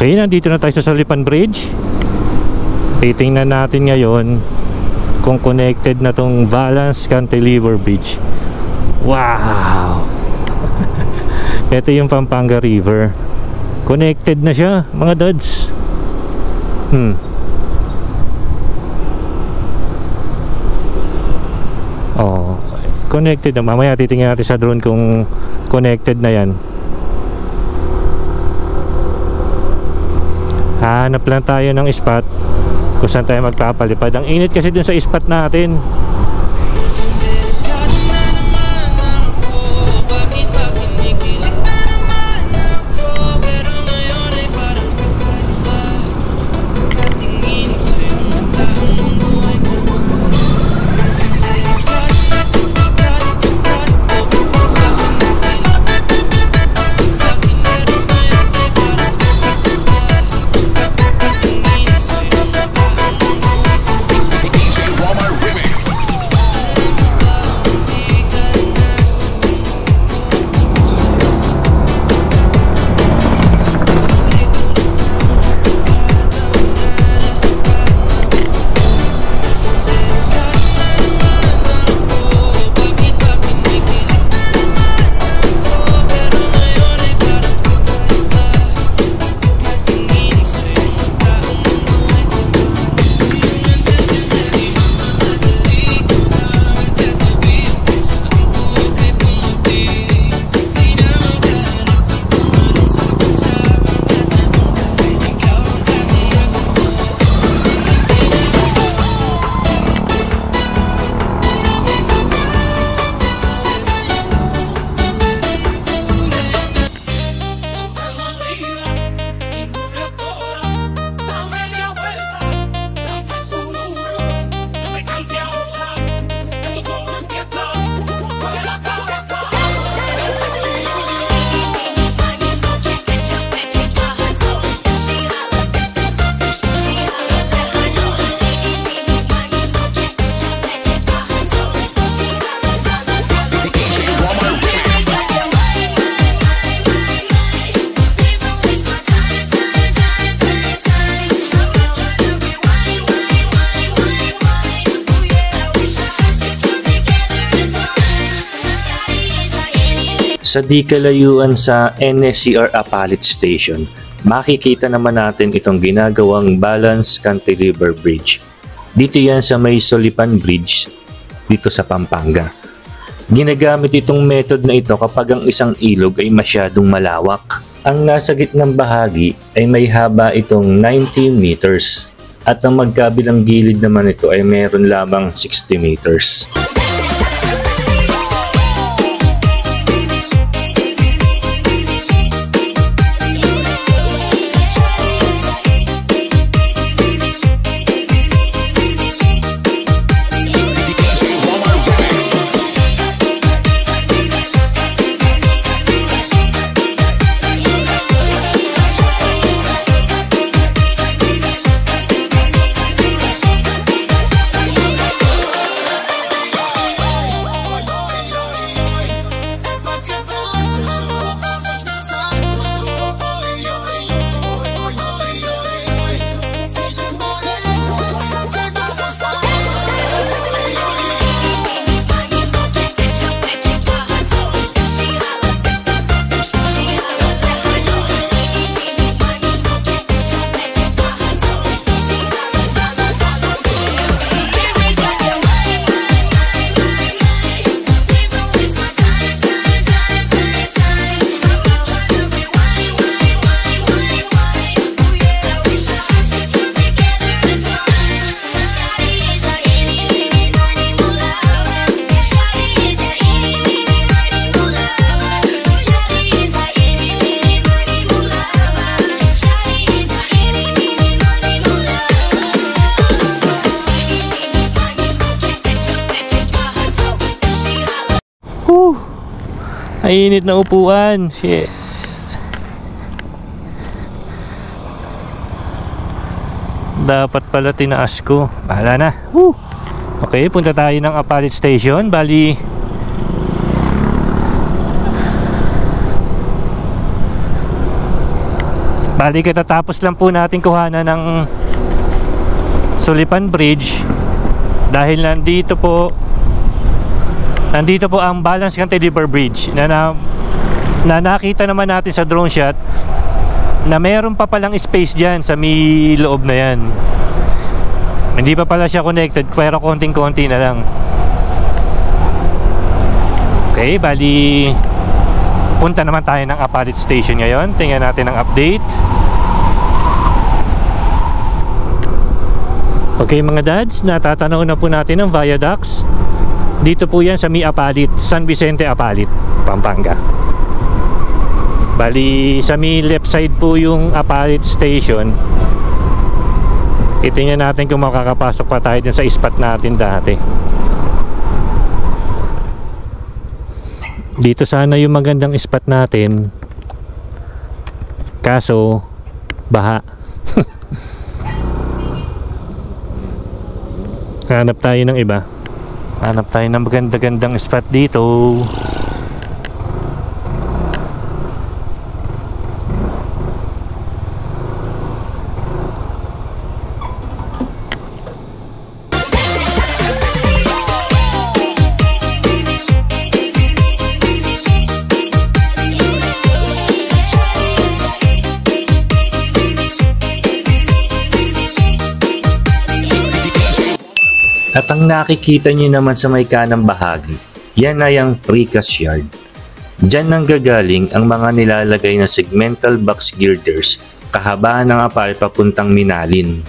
Okay, nandito na tayo sa Solipan Bridge. Titingnan natin ngayon kung connected na tong Balance Cantilever Bridge. Wow! Ito yung Pampanga River. Connected na siya, mga duds. Oh, connected na. Mamaya titingnan natin sa drone kung connected na yan. Hanap lang tayo ng spot kung saan tayo magpapalipad. Ang init kasi dun sa spot natin. Sa di kalayuan sa NSCR Apalit Station, makikita naman natin itong ginagawang Balance Cantilever Bridge. Dito yan sa may Solipan Bridge, dito sa Pampanga. Ginagamit itong method na ito kapag ang isang ilog ay masyadong malawak. Ang nasa gitnang bahagi ay may haba itong 90 meters at ang magkabilang gilid naman ito ay meron lamang 60 meters. Ay, init na upuan. Shit. Dapat pala tinaas ko. Bahala na. Okay, punta tayo ng Apalit Station. Bali, Bali katatapos lang po natin kuhanan ng Sulipan Bridge dahil nandito po ang Balance Cantilever Bridge na nakita naman natin sa drone shot na meron pa palang space dyan sa may loob na yan. Hindi pa pala siya connected pero konting-konti na lang. Okay, bali punta naman tayo ng Apalit Station ngayon. Tingnan natin ang update. Okay mga dads, natatanaw na po natin ang viaducts. Dito po yan sa may Apalit, San Vicente Apalit, Pampanga. Bali sa may left side po yung Apalit Station. Itingnan natin kung makakapasok pa tayo dun sa spot natin dati. Dito sana yung magandang spot natin, kaso baha. Hanap tayo ng iba. Hanap tayo ng maganda-gandang spot dito. At ang nakikita nyo naman sa may kanang bahagi, yan ay ang precast yard. Diyan nang gagaling ang mga nilalagay na segmental box girders kahabaan ng Apalit papuntang Minalin.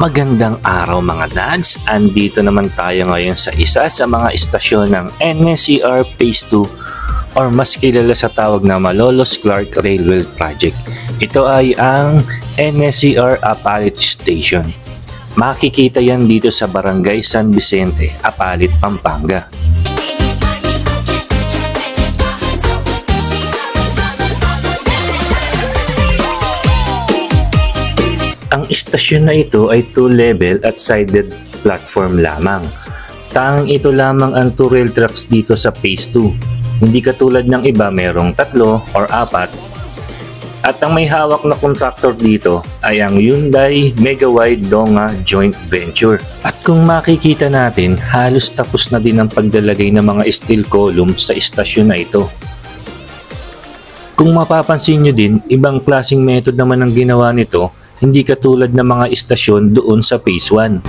Magandang araw mga dads, andito naman tayo ngayon sa isa sa mga istasyon ng NSER Phase 2 or mas kilala sa tawag na Malolos Clark Railway Project. Ito ay ang NSER Apalit Station. Makikita yan dito sa Barangay San Vicente, Apalit, Pampanga. Ang istasyon na ito ay 2-level at sided platform lamang. Tanging ito lamang ang 2 rail tracks dito sa Phase 2. Hindi katulad ng iba merong 3 or 4. At ang may hawak na contractor dito ay ang Hyundai Megawide Donga Joint Venture. At kung makikita natin, halos tapos na din ang pagdalagay ng mga steel column sa istasyon na ito. Kung mapapansin nyo din, ibang klaseng method naman ang ginawa nito. Hindi katulad ng mga istasyon doon sa Phase 1.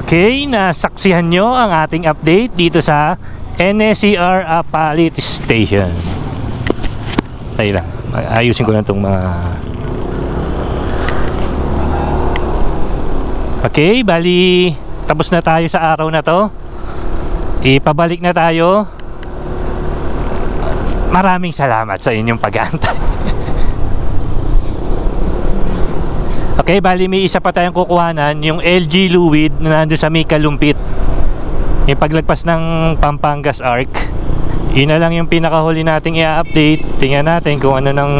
Okay, nasaksihan nyo ang ating update dito sa NSER Apalit Station. Tayo lang, ayusin ko na itong mga... Okay, bali tapos na tayo sa araw na to. ipabalik na tayo. Maraming salamat sa inyong pag-aantay. Okay, bali may isa pa tayong kukuhanan, yung LG Fluid na nandun sa may Kalumpit. Yung paglagpas ng Pampangas Arc. Yun na lang yung pinakahuli nating i-update. Tingnan natin kung ano ng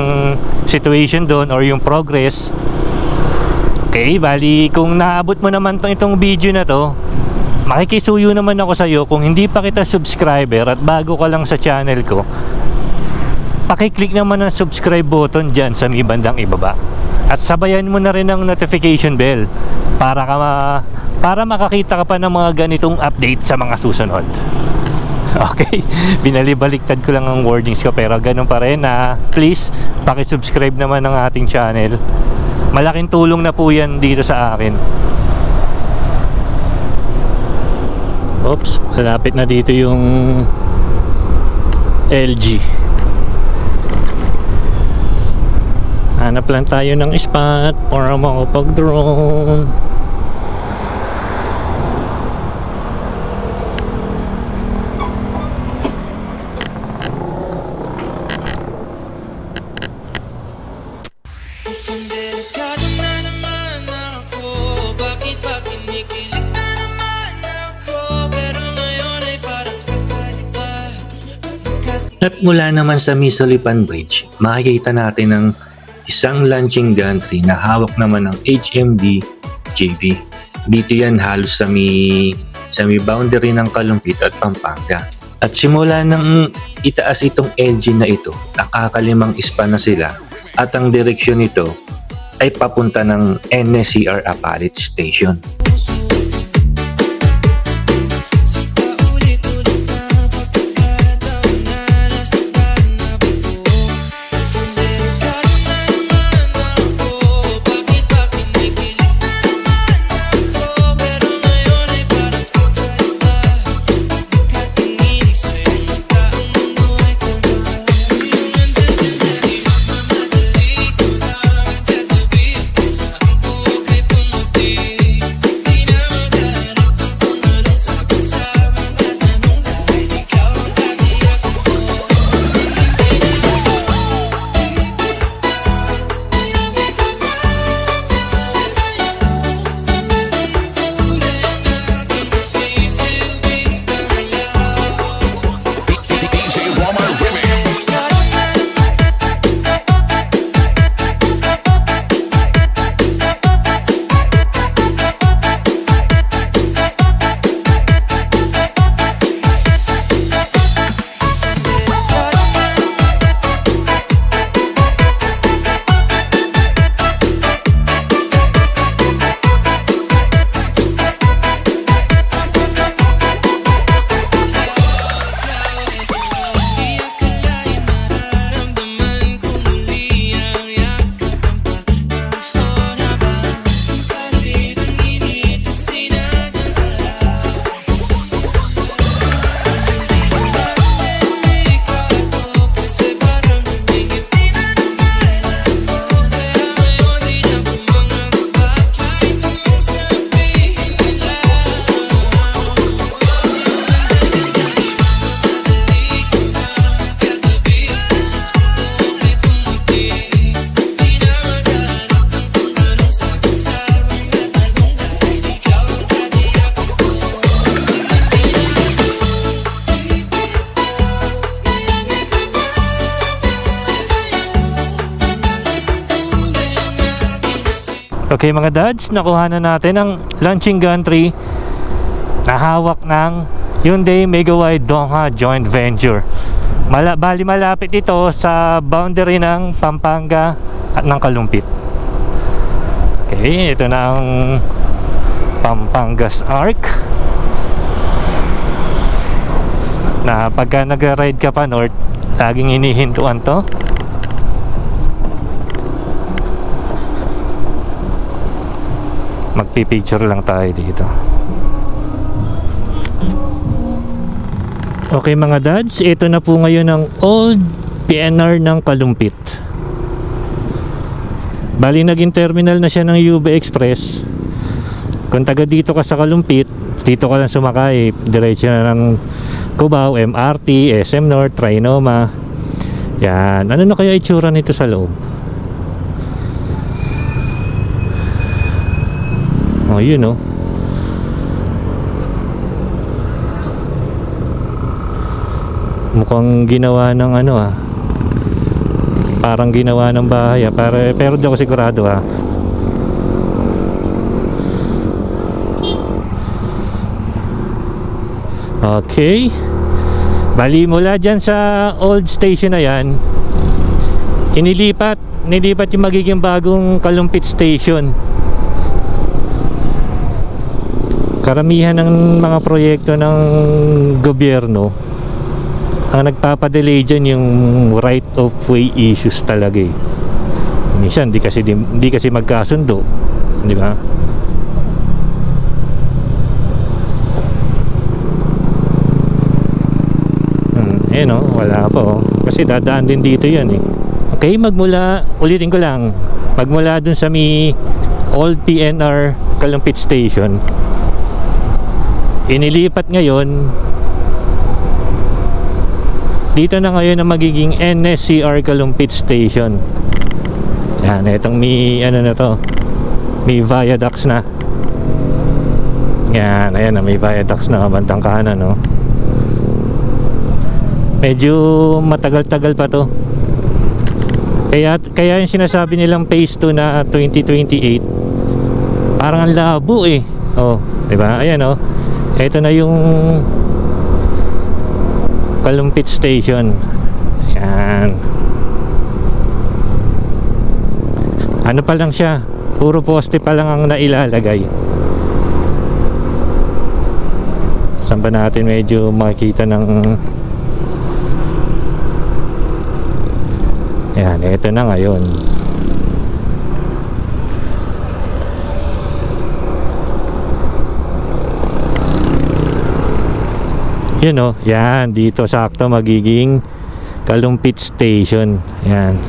situation doon or yung progress. Okay, bali kung naabot mo naman itong video na to, makikisuyo naman ako sa iyo. Kung hindi pa kita subscriber at bago ka lang sa channel ko, pakiclick naman ang subscribe button dyan sa may bandang ibaba. At sabayan mo na rin ang notification bell para makakita ka pa ng mga ganitong update sa mga susunod. Okay, binalibaliktad ko lang ang wordings ko, pero ganun pa rin na please pakisubscribe naman ng ating channel. Malaking tulong na po yan dito sa akin. Oops, malapit na dito yung LG. Hanap lang tayo ng spot para makapag-drone. At mula naman sa Misolipan Bridge, makikita natin ang isang launching gantry na hawak naman ng HMD JV. Dito yan halos sa may boundary ng Kalumpit at Pampanga. At simula nang itaas itong engine na ito, nakakalimang span na sila at ang direksyon nito ay papunta ng NSCR Apalit Station. Okay mga dads, nakuha na natin ang launching gantry na hawak ng Hyundai Megawide Dongha Joint Venture. Bali malapit ito sa boundary ng Pampanga at ng Kalumpit. Okay, ito na ang Pampangas Arc, na pagka nag-ride ka pa north, laging hinihintuan to. Magpipicture lang tayo dito. Okay mga dads, ito na po ngayon ang old PNR ng Kalumpit. Bali naging terminal na siya ng UB Express. Kung taga dito ka sa Kalumpit, Dito ka lang sumakay, diretso na ng Cubao, MRT, SM North, Trinoma. Yan, ano na kaya itsura nito sa loob? Oh, yun oh. Mukhang ginawa ng ano ah. Parang ginawa ng bahay ah. Pero di ako sigurado ah. Okay. Bali mula dyan sa old station na yan, nilipat yung magiging bagong Kalumpit Station. Karamihan ng mga proyekto ng gobyerno, ang nagpapadelay dyan yung right of way issues talaga eh. Minsan di kasi magkasundo, di ba? Eh no, wala pa oh. Kasi dadaan din dito yan eh. Okay, ulitin ko lang, magmula dun sa old PNR Kalumpit Station, inilipat ngayon dito na ngayon ang magiging NSCR Kalumpit Station. Yan, itong ano na to, may viaducts na. Yan, ayan na, may viaducts na kabantang kanan no. Medyo matagal-tagal pa to. Kaya yung sinasabi nilang phase 2 na 2028, parang ang labo eh. Oh, 'di ba? Ayan oh. Ito na yung Kalumpit Station. Ayan. Ano pa lang siya? Puro poste pa lang ang nailalagay. Saan ba natin medyo makikita ng... Ayan, ito na ngayon. Yun o, yan, dito sakto magiging Kalumpit Station. Yan,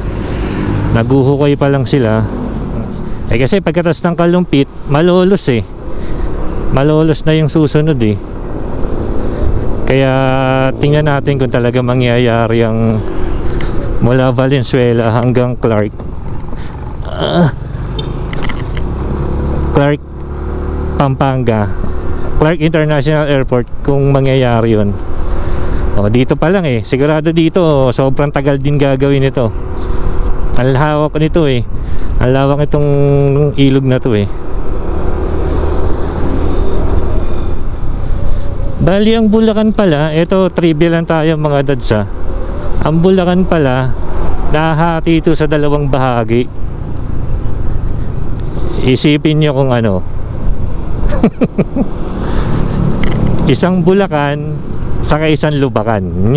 naguhukay pa lang sila. Eh kasi pagkatas ng Kalumpit, malolos eh. Malolos na yung susunod eh. Kaya tingnan natin kung talaga mangyayari ang mula Valenzuela hanggang Clark Pampanga, Clark International Airport, kung mangyayari yun. O, dito pa lang eh, sigurado dito sobrang tagal din gagawin ito. Ang hawak nito eh, ang lawak itong ilog na to eh. Bali ang Bulacan pala, ito trivia lang tayo mga dadsa. Ang Bulacan pala, nahati ito sa dalawang bahagi. Isipin nyo kung ano. Isang Bulacan saka isang Lubacan.